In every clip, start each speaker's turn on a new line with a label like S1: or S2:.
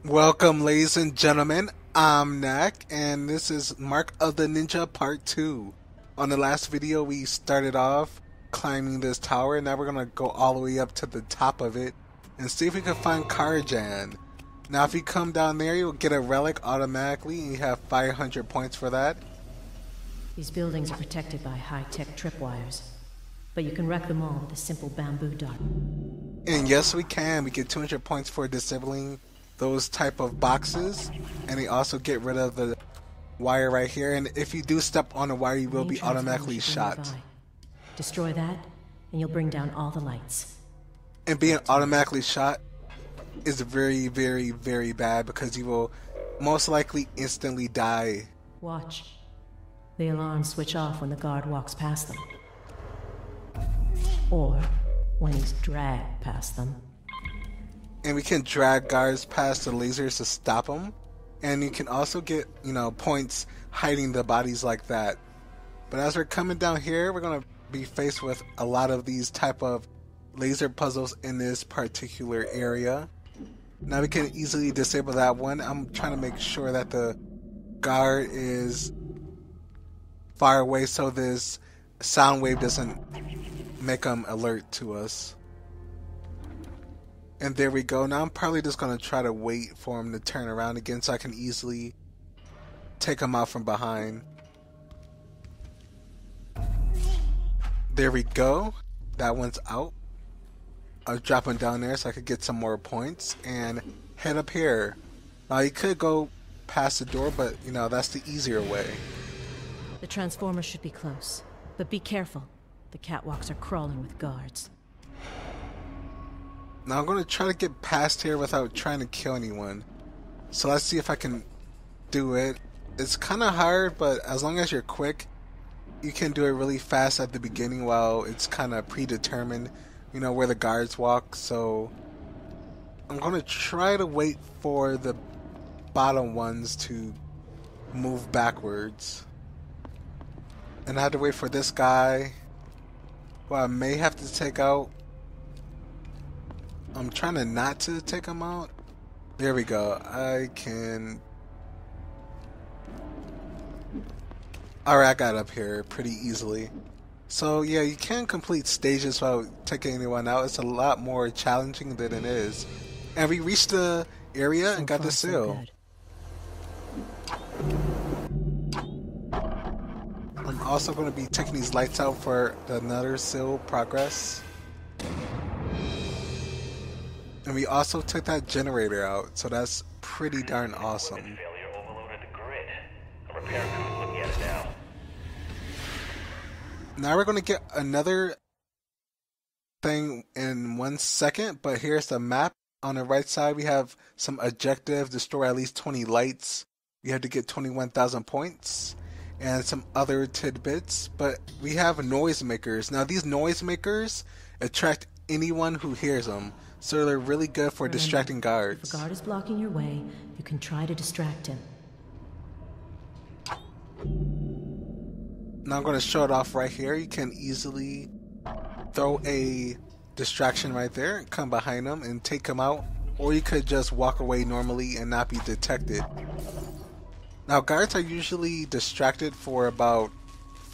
S1: Welcome, ladies and gentlemen. I'm Nak, and this is Mark of the Ninja Part 2. On the last video, we started off climbing this tower, and now we're going to go all the way up to the top of it and see if we can find Karajan. Now, if you come down there, you'll get a relic automatically, and you have 500 points for that.
S2: These buildings are protected by high-tech tripwires, but you can wreck them all with a simple bamboo dart.
S1: And yes, we can. We get 200 points for disabling those type of boxes, and they also get rid of the wire right here, and if you do step on the wire, you will be automatically shot.
S2: Destroy that and you'll bring down all the lights.
S1: And being automatically shot is very, very, very bad because you will most likely instantly die.
S2: Watch. The alarms switch off when the guard walks past them, or when he's dragged past them.
S1: And we can drag guards past the lasers to stop them. And you can also get, points hiding the bodies like that. But as we're coming down here, we're going to be faced with a lot of these type of laser puzzles in this particular area. Now we can easily disable that one. I'm trying to make sure that the guard is far away so this sound wave doesn't make them alert to us. And there we go. Now I'm probably just going to try to wait for him to turn around again so I can easily take him out from behind. There we go. That one's out. I'll drop him down there so I could get some more points and head up here. Now you could go past the door, but that's the easier way.
S2: The transformer should be close, but be careful. The catwalks are crawling with guards.
S1: Now I'm going to try to get past here without trying to kill anyone. So let's see if I can do it. It's kind of hard, but as long as you're quick, you can do it really fast at the beginning while it's kind of predetermined, where the guards walk. So I'm going to try to wait for the bottom ones to move backwards. And I have to wait for this guy, who I may have to take out. I'm trying to not to take him out. There we go. I can... Alright, I got up here pretty easily. So yeah, you can complete stages without taking anyone out. It's a lot more challenging than it is. And we reached the area and got the seal. I'm also going to be taking these lights out for another seal progress. And we also took that generator out, so that's pretty darn awesome. Now we're going to get another thing in 1 second, but here's the map. On the right side, we have some objectives: destroy at least 20 lights. We have to get 21,000 points, and some other tidbits. But we have noisemakers. Now these noisemakers attract anyone who hears them. So they're really good for distracting guards.
S2: If a guard is blocking your way, you can try to distract him.
S1: Now I'm going to show it off right here. You can easily throw a distraction right there and come behind them and take them out. Or you could just walk away normally and not be detected. Now guards are usually distracted for about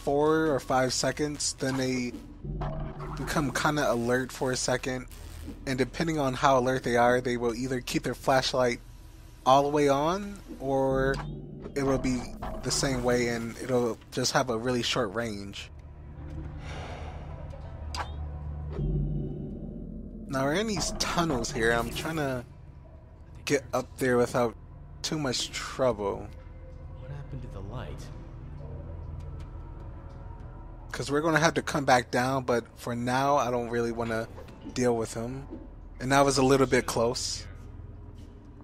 S1: 4 or 5 seconds. Then they become kind of alert for a second. And depending on how alert they are, they will either keep their flashlight all the way on, or it will be the same way and it'll just have a really short range. Now we're in these tunnels here. I'm trying to get up there without too much trouble.
S3: What happened to the light?
S1: Because we're going to have to come back down, but for now I don't really want to deal with him. And that was a little bit close.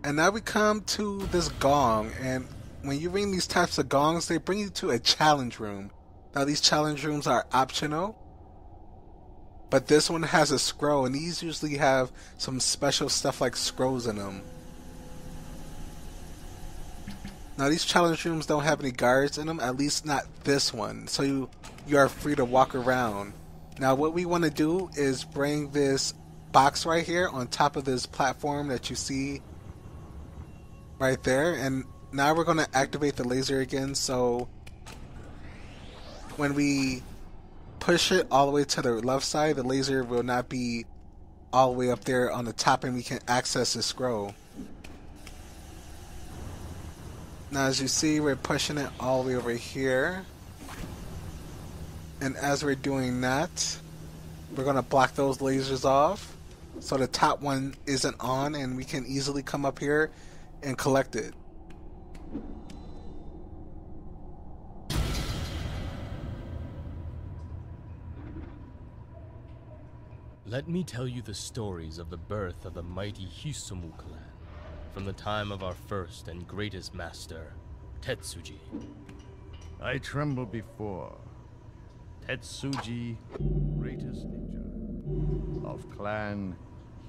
S1: And now we come to this gong, and when you ring these types of gongs, they bring you to a challenge room. Now these challenge rooms are optional, but this one has a scroll, and these usually have some special stuff like scrolls in them. Now these challenge rooms don't have any guards in them, at least not this one, so you are free to walk around. Now what we want to do is bring this box right here on top of this platform that you see right there. And now we're going to activate the laser again, so when we push it all the way to the left side, the laser will not be all the way up there on the top, and we can access the scroll. Now as you see, we're pushing it all the way over here, and as we're doing that, we're going to block those lasers off so the top one isn't on, and we can easily come up here and collect it.
S3: Let me tell you the stories of the birth of the mighty Hisumu clan, from the time of our first and greatest master, Tetsuji.
S4: I tremble before Tetsuji, greatest ninja of clan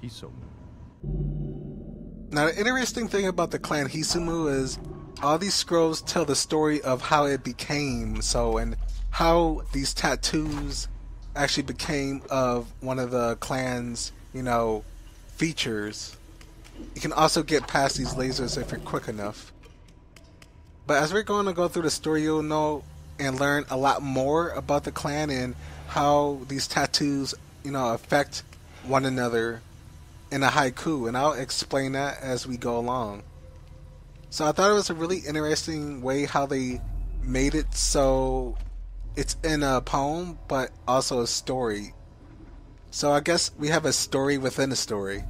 S4: Hisumu.
S1: Now the interesting thing about the clan Hisumu is all these scrolls tell the story of how it became, and how these tattoos actually became of one of the clan's, features. You can also get past these lasers if you're quick enough. But as we're going to go through the story, you'll know and learn a lot more about the clan and how these tattoos, affect one another in a haiku, and I'll explain that as we go along. So I thought it was a really interesting way how they made it so it's in a poem, but also a story. So I guess we have a story within a story.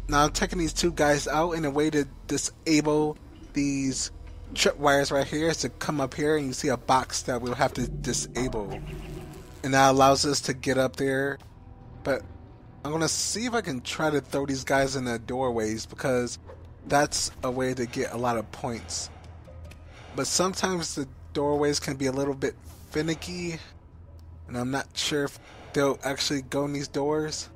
S1: Now I'm taking these two guys out, and a way to disable these tripwires right here is to come up here, and you see a box that we'll have to disable. And that allows us to get up there. But I'm going to see if I can try to throw these guys in the doorways, because that's a way to get a lot of points. But sometimes the doorways can be a little bit finicky, and I'm not sure if they'll actually go in these doors.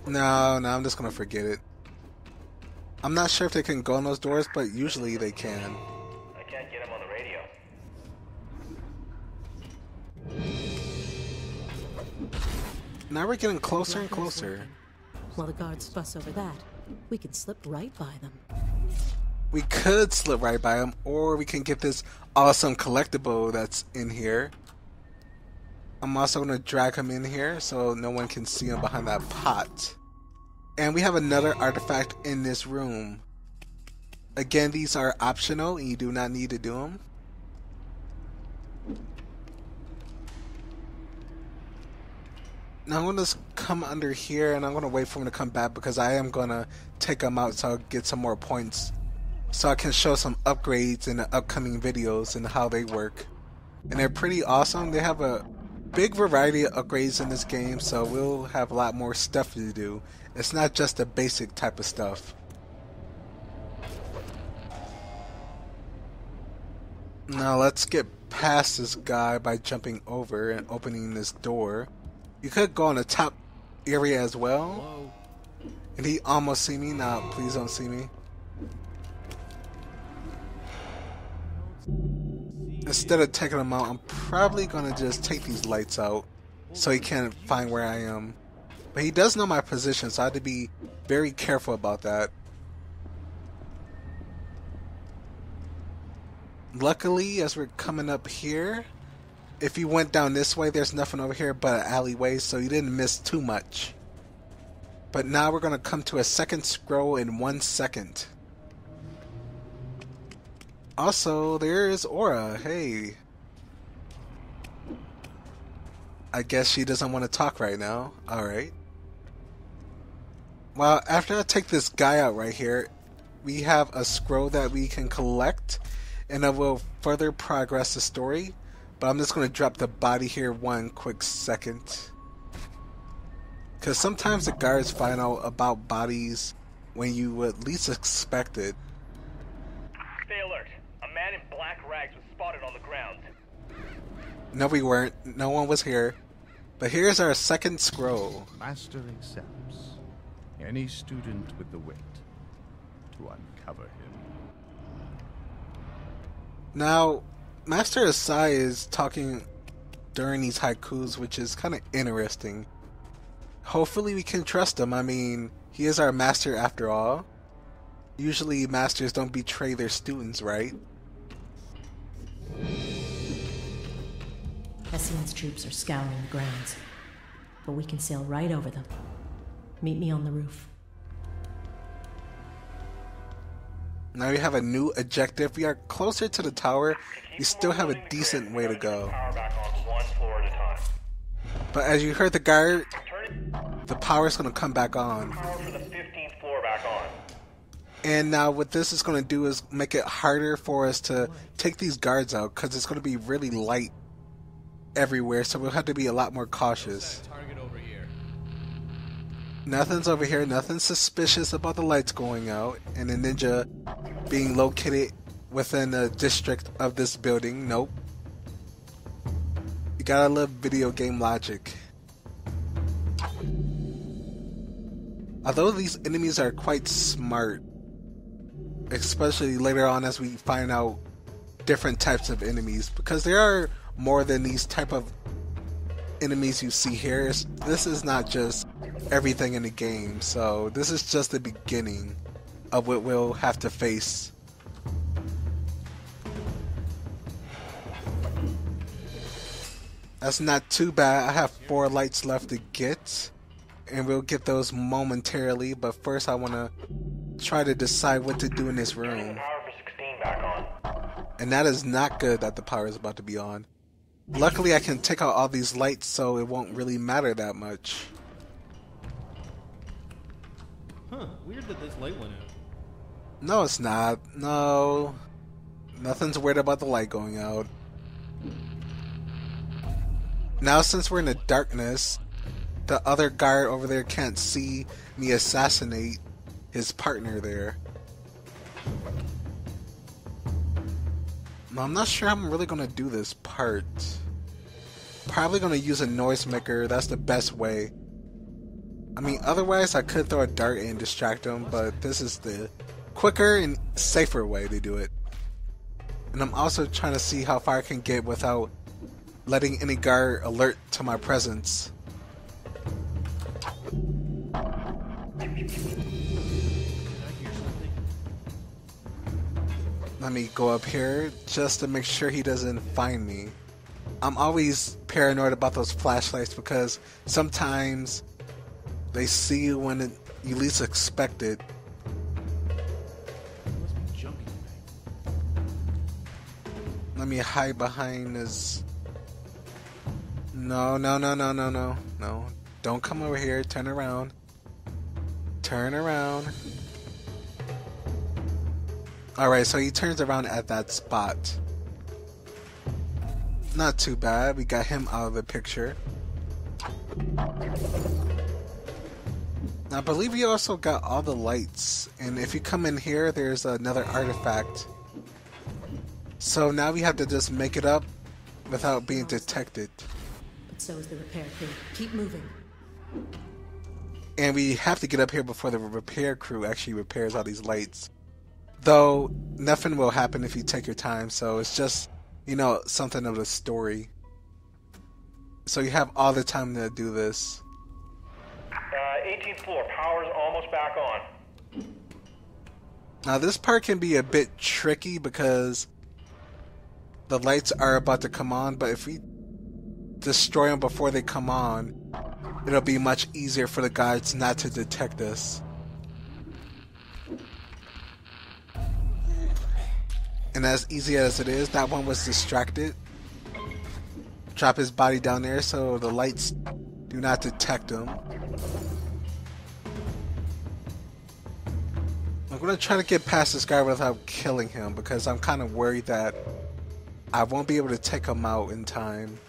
S1: No, I'm just gonna forget it. I'm not sure if they can go in those doors, but usually they can.
S5: I can't get him on the radio.
S1: Now we're getting closer and closer.
S6: While the guards fuss over that, we can slip right by them.
S1: We could slip right by them, or we can get this awesome collectible that's in here. I'm also going to drag him in here so no one can see him behind that pot. And we have another artifact in this room. Again, these are optional and you do not need to do them. Now I'm going to come under here, and I'm going to wait for him to come back, because I am going to take him out so I'll get some more points, so I can show some upgrades in the upcoming videos and how they work. And they're pretty awesome. They have a big variety of upgrades in this game, so we'll have a lot more stuff to do. It's not just the basic type of stuff. Now let's get past this guy by jumping over and opening this door. You could go on the top area as well.
S3: Hello?
S1: And he almost see me. Now please don't see me. Instead of taking him out, I'm probably going to just take these lights out so he can't find where I am. But he does know my position, so I have to be very careful about that. Luckily, as we're coming up here, if you went down this way, there's nothing over here but an alleyway, so you didn't miss too much. But now we're going to come to a second scroll in 1 second. Also, there is Aura. Hey. I guess she doesn't want to talk right now. Alright. Well, after I take this guy out right here, we have a scroll that we can collect, and it will further progress the story. But I'm just going to drop the body here 1 quick second. Because sometimes the guards find out about bodies when you would least expect it.
S5: Stay alert. A man in black rags was spotted on the ground.
S1: No, we weren't. No one was here. But here's our second scroll.
S4: Master accepts any student with the wit to uncover him.
S1: Now, Master Asai is talking during these haikus, which is kind of interesting. Hopefully we can trust him. I mean, he is our master after all. Usually masters don't betray their students, right?
S2: Hessian's troops are scouring the grounds, but we can sail right over them. Meet me on the roof.
S1: Now we have a new objective. We are closer to the tower. We still have a decent way to go.
S5: Power back on one floor at a time.
S1: But as you heard the guard, the power's going to come back on.
S5: Power for the 15th floor back on.
S1: And now what this is going to do is make it harder for us to take these guards out, because it's going to be really light everywhere, so we'll have to be a lot more cautious.
S3: Target over here.
S1: Nothing's over here, nothing suspicious about the lights going out, and the ninja being located within the district of this building. Nope. You gotta love video game logic. Although these enemies are quite smart, especially later on as we find out different types of enemies, because there are more than these type of enemies you see here. This is not just everything in the game, so this is just the beginning of what we'll have to face. That's not too bad. I have 4 lights left to get, and we'll get those momentarily, but first I want to try to decide what to do in this room.
S5: Power for 16 back on.
S1: And that is not good that the power is about to be on. Luckily I can take out all these lights, so it won't really matter that much.
S7: Huh, weird that this light went out.
S1: No, it's not. No. Nothing's weird about the light going out. Now since we're in the darkness, the other guard over there can't see me assassinate his partner there. I'm not sure how I'm really going to do this part. Probably going to use a noisemaker. That's the best way. I mean, otherwise I could throw a dart and distract him, but this is the quicker and safer way to do it. And I'm also trying to see how far I can get without letting any guard alert to my presence. Let me go up here just to make sure he doesn't find me. I'm always paranoid about those flashlights because sometimes they see you when you least expect it.
S7: Must be jumping me.
S1: Let me hide behind this. No, no, no, no, no, no, no. Don't come over here. Turn around. Turn around. Alright, so he turns around at that spot. Not too bad. We got him out of the picture. I believe we also got all the lights. And if you come in here, there's another artifact. So now we have to just make it up without being detected.
S6: But so is the repair crew. Keep moving.
S1: And we have to get up here before the repair crew actually repairs all these lights. Though, nothing will happen if you take your time, so it's just, you know, something of the story. So you have all the time to do this.
S5: 18th floor, power's almost back on.
S1: Now this part can be a bit tricky because the lights are about to come on, but if we destroy them before they come on, it'll be much easier for the guards not to detect us. And as easy as it is, that one was distracted. Drop his body down there so the lights do not detect him. I'm going to try to get past this guy without killing him because I'm kind of worried that I won't be able to take him out in time.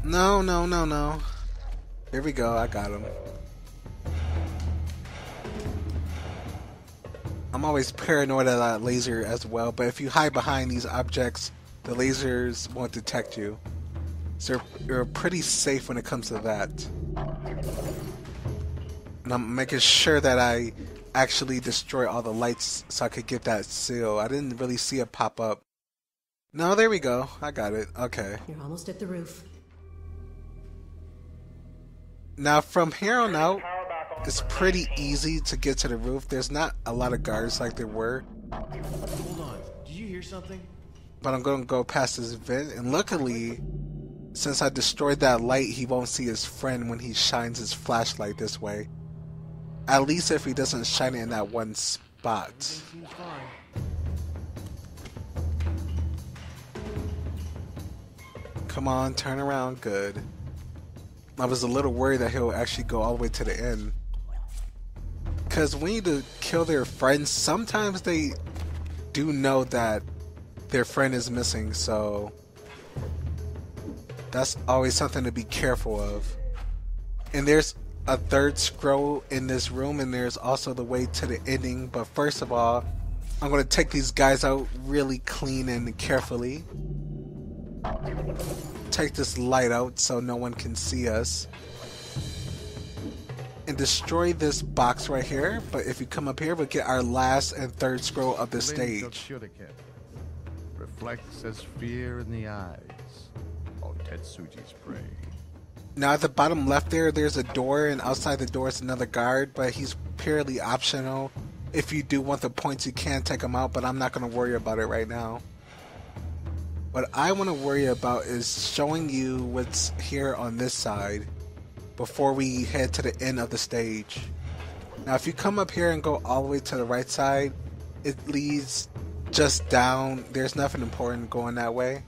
S1: No, no, no, no. Here we go, I got him. I'm always paranoid of that laser as well, but if you hide behind these objects, the lasers won't detect you. So you're pretty safe when it comes to that. And I'm making sure that I actually destroy all the lights so I could get that seal. I didn't really see it pop up. No, there we go. I got it. Okay.
S6: You're almost at the roof.
S1: Now from here on out, it's pretty easy to get to the roof. There's not a lot of guards like there were.
S7: Hold on. Did you hear something?
S1: But I'm going to go past this vent, and luckily, since I destroyed that light, he won't see his friend when he shines his flashlight this way. At least if he doesn't shine it in that one spot.
S7: Everything seems fine.
S1: Come on, turn around, good. I was a little worried that he'll actually go all the way to the end. Because when you kill their friends, sometimes they do know that their friend is missing, so that's always something to be careful of. And there's a third scroll in this room, and there's also the way to the ending. But first of all, I'm going to take these guys out really clean and carefully. Take this light out so no one can see us. And destroy this box right here. But if you come up here, we'll get our last and third scroll of the stage.
S4: Reflects as fear in the eyes of Tetsuji's prey.
S1: Now at the bottom left there's a door, and outside the door is another guard, but he's purely optional. If you do want the points, you can take him out, but I'm not going to worry about it right now. What I want to worry about is showing you what's here on this side before we head to the end of the stage. Now if you come up here and go all the way to the right side, it leads just down. There's nothing important going that way.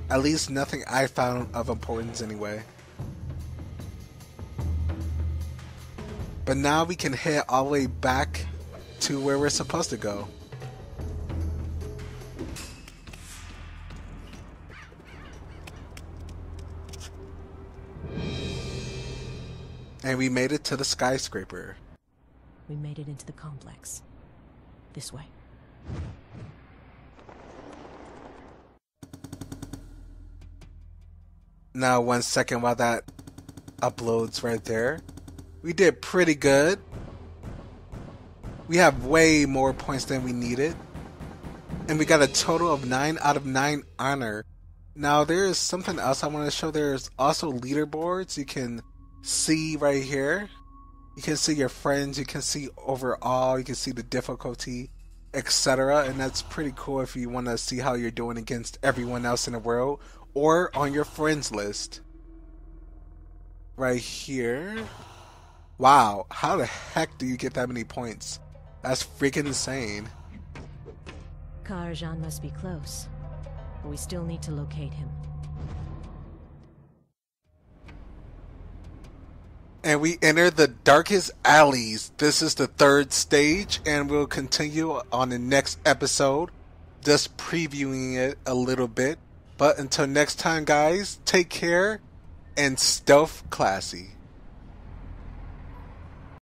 S1: At least nothing I found of importance anyway. But now we can head all the way back to where we're supposed to go. And we made it to the skyscraper.
S6: We made it into the complex. This way.
S1: Now 1 second while that uploads right there. We did pretty good. We have way more points than we needed. And we got a total of 9 out of 9 honor. Now there is something else I want to show. There's also leaderboards you can see right here. You can see your friends, you can see overall, you can see the difficulty, etc. And that's pretty cool if you want to see how you're doing against everyone else in the world or on your friends list. Right here. Wow, how the heck do you get that many points? That's freaking insane.
S6: Karajan must be close, but we still need to locate him.
S1: And we enter the darkest alleys. This is the 3rd stage, and we'll continue on the next episode, just previewing it a little bit. But until next time, guys, take care and stealth classy.